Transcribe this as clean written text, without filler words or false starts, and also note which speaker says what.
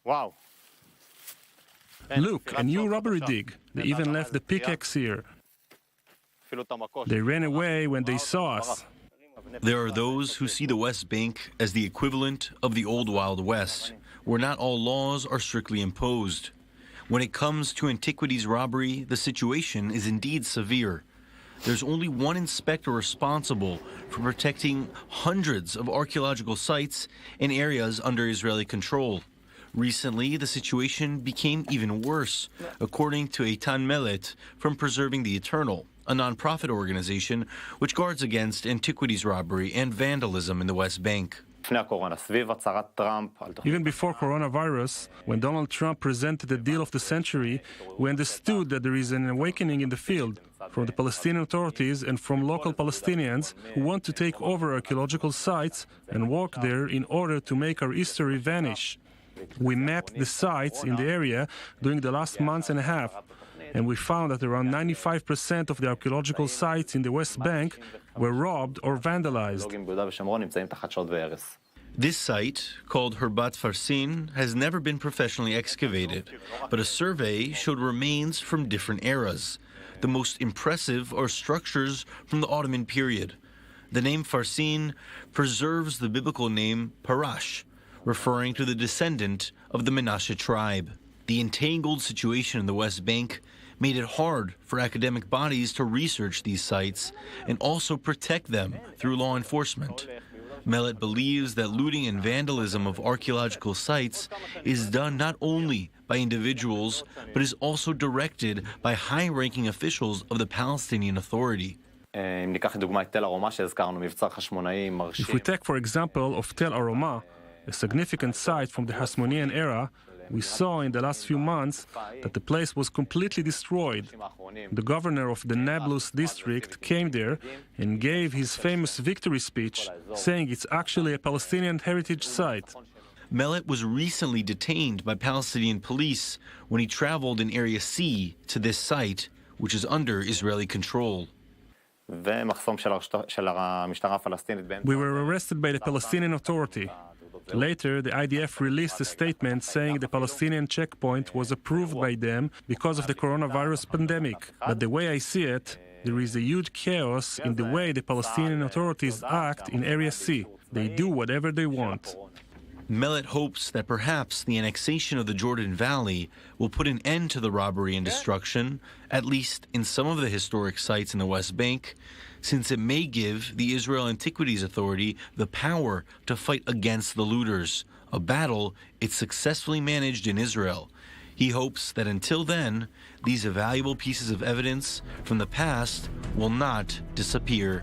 Speaker 1: Wow.
Speaker 2: Look, a new robbery dig. They even left the pickaxe here. They ran away when they saw us.
Speaker 3: There are those who see the West Bank as the equivalent of the old Wild West, where not all laws are strictly imposed. When it comes to antiquities robbery, the situation is indeed severe. There's only one inspector responsible for protecting hundreds of archaeological sites in areas under Israeli control. Recently, the situation became even worse, according to Eitan Mellet from Preserving the Eternal, a non-profit organization which guards against antiquities robbery and vandalism in the West Bank.
Speaker 2: Even before coronavirus, when Donald Trump presented the deal of the century, we understood that there is an awakening in the field from the Palestinian authorities and from local Palestinians who want to take over archaeological sites and work there in order to make our history vanish. We mapped the sites in the area during the last month and a half, and we found that around 95% of the archaeological sites in the West Bank were robbed or vandalized.
Speaker 3: This site, called Herbat Farsin, has never been professionally excavated, but a survey showed remains from different eras. The most impressive are structures from the Ottoman period. The name Farsin preserves the biblical name Parash, referring to the descendant of the Menashe tribe. The entangled situation in the West Bank made it hard for academic bodies to research these sites and also protect them through law enforcement. Mellet believes that looting and vandalism of archaeological sites is done not only by individuals, but is also directed by high-ranking officials of the Palestinian Authority.
Speaker 2: If we take, for example, of Tel Aroma, a significant site from the Hasmonean era, we saw in the last few months that the place was completely destroyed. The governor of the Nablus district came there and gave his famous victory speech, saying it's actually a Palestinian heritage site.
Speaker 3: Mellet was recently detained by Palestinian police when he traveled in Area C to this site, which is under Israeli control.
Speaker 2: We were arrested by the Palestinian Authority. Later, the IDF released a statement saying the Palestinian checkpoint was approved by them because of the coronavirus pandemic. But the way I see it, there is a huge chaos in the way the Palestinian authorities act in Area C. They do whatever they want.
Speaker 3: Mellet hopes that perhaps the annexation of the Jordan Valley will put an end to the robbery and destruction, at least in some of the historic sites in the West Bank, since it may give the Israel Antiquities Authority the power to fight against the looters, a battle it successfully managed in Israel. He hopes that until then, these valuable pieces of evidence from the past will not disappear.